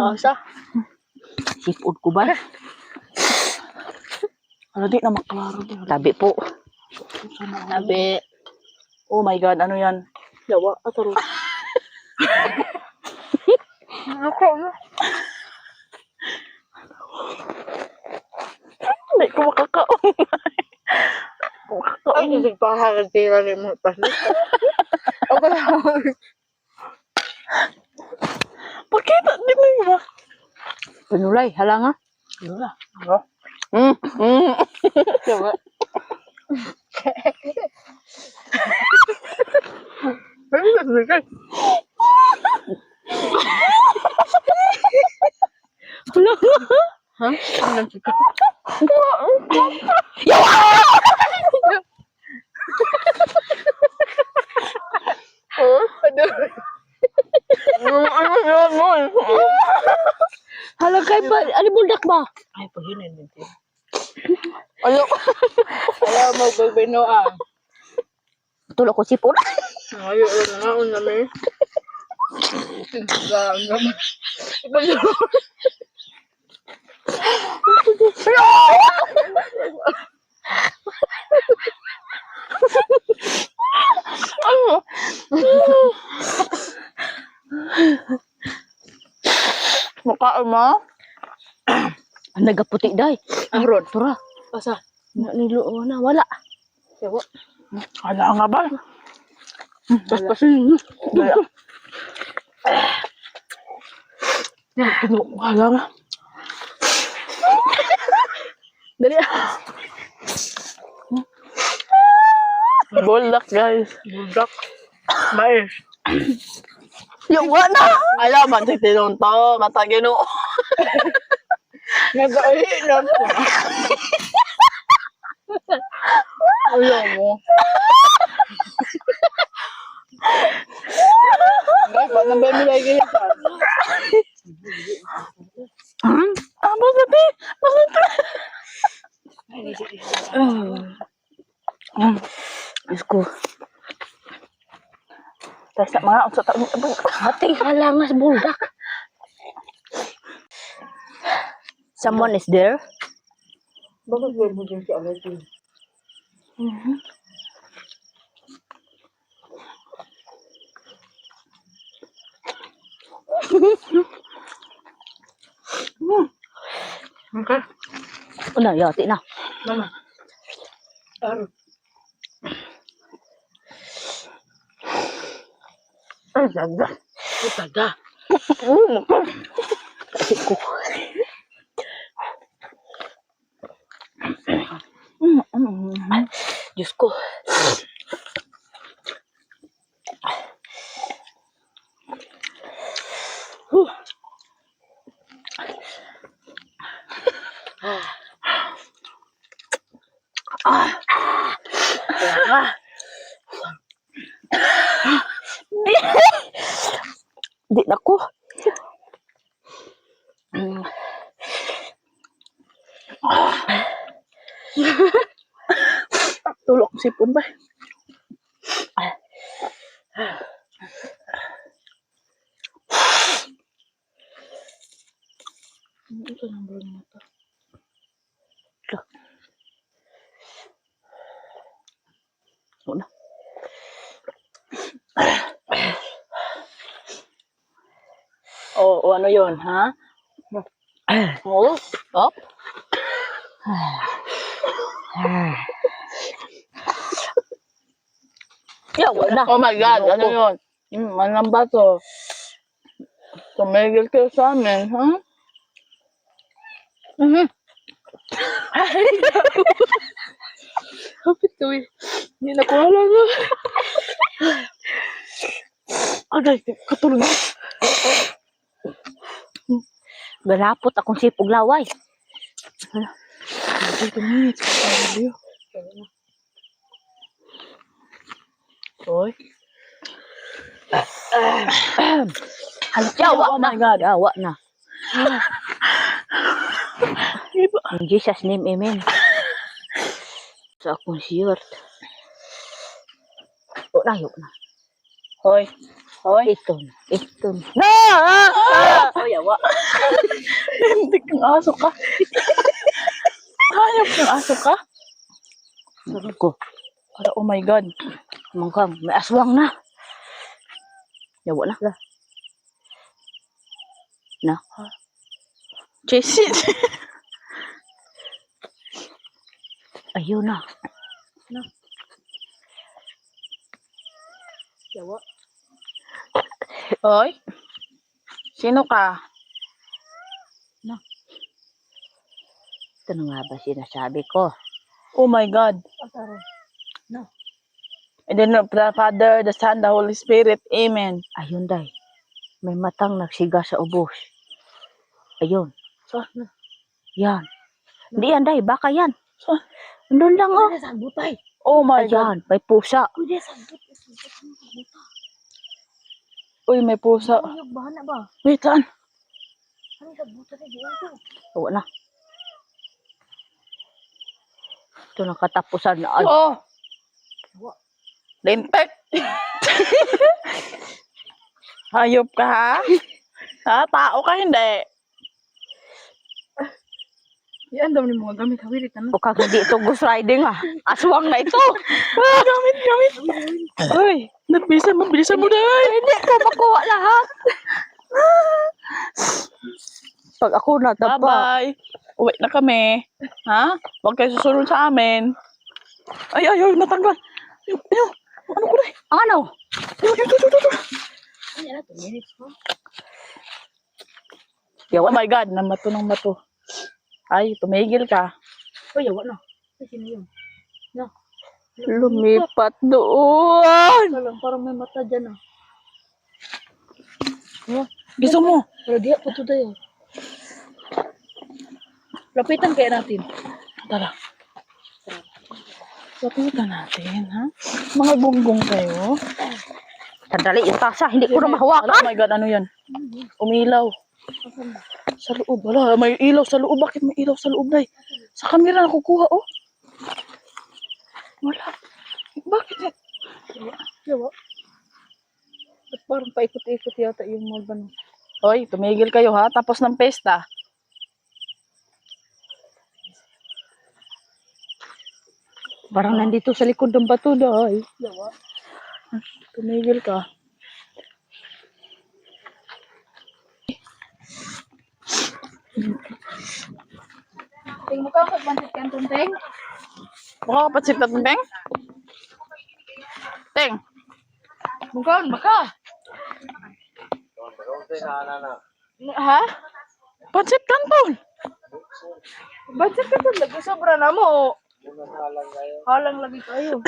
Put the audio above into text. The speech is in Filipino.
Asa? Seafood ko ba? Ano di na maklaro di. Tabi po. Sabi. Oh my God, ano yan? Yawa, ataro. Ako na. Hindi ko makakaon. Ay, isig pa tira rin mo pa. Ako na. Pakita, di mo yun ba? Panulay, halanga. Wala. Yawa. Ay, nagligay. Halanga. Ha? Ano nagsigay? Oh, ano? Ano yun mo? Halagay pa. Ano buldak ba? Ay, pahinin din. Ano? Ayaw mo magbabino ah. Tulog ko sipon. Ayaw lang nga una may. Gagam. Iba yun. Ano? Mukha mo? Nagaputi day. Aron. Tura. Asa? Nilo na wala. Yawa. Wala nga ba? Paspasin. Wala. Wala nga. Dali. Buldak, guys. Buldak. Mais. Yung wala. Alam, man, si Tinong to. Matagino. Nag-ailan ko. Ayaw mo. Ay, ba't nang ba yung nilay ganyan ka? Masati. Masati. Diyos ko. Tapos mga ang sa taon. Hati halanga sa buldak. Someone is there? Bakit ba mo din si Aladdin? Okay. Una, yati na. Mama. Aro. Ay, ganda. Ay, ganda. Kasi ko. Diyos ko. Di na ko. Tulok sipon ba? Ito na bro na ito. Una. O ano yun, ha? Oh, up. Yawa na. Oh my God, ano yun? Anong ba to? Tumigil kayo sa amin, ha? Kapit to eh. Hindi na ko alam nga. Agay, katulog. Galapot akong sipog laway. Ito minutes. Video. Oy. Yawa Oh na. my God. Yawa na. In Jesus' name, amen. Sa akong shirt. O na, yun na. Hoy. Hoy. Iton. Oh, yawa. Hindi kang aso ka. Hayop kang aso ka. Sarap ko. Para, oh my God. Mangkang, may aswang na. Yawa na. Na. Chase it. Ayun na. Yawa. Hoy. Sino ka? Ito na nga ba sinasabi ko? Oh my God. No. And then the Father, the Son, the Holy Spirit. Amen. Ayun, day. May matang nagsiga sa ubos. Ayun. So, Yan. Hindi yan, day. Baka yan. so, Andun lang, oh. oh my God. Ayan. May pusa. Uy, may pusa. Wait, saan? Yawa na. Ito na katapusan na. Ay, Oh. Lintek. Hayop ka, ha? Ha? Tao ka, hindi. Yan daw ni mga gamit. Hawirit, ano? o kag hindi ito ghost riding, ah. Aswang na ito. Gamit. Uy, bilisan mo dahil. Hindi ko makuha lahat. Pag ako natapa. Bye-bye. Uwi na kami. Ha? Huwag kayo susunod sa amin. Ay, natanggal. Ayaw. Ano ko na? Ano? Oh my God, namato ng mato. Ay, tumigil ka. Lumipat doon. Parang may mata dyan ah. Gusto mo? Pero di ako to tayo. Lapitan kaya natin. Tara. Lapitan natin, ha? Mga gonggong kayo. Sandali, yung tasa. Hindi ko na Oh mahawakan. my God, ano yan? Umilaw. Sa loob. Wala, may ilaw sa loob. Bakit may ilaw sa loob, Day? Sa camera nakukuha, oh. Wala. Bakit yan? Diba? At parang paikot-ikot yata yung mga ganun. Hoy, tumigil kayo, ha? Tapos ng pesta. Parang nandito sa likod ng bato, day. Diba? Tumigil ka. Tingin mo ka, pagbantit ka ang Teng? Mukha ka patsit na Teng? Teng! Mungkaon, baka. Ha? Patsit kanton! Bantit ka to, lagi sobra na mo. Halang lagi kayo.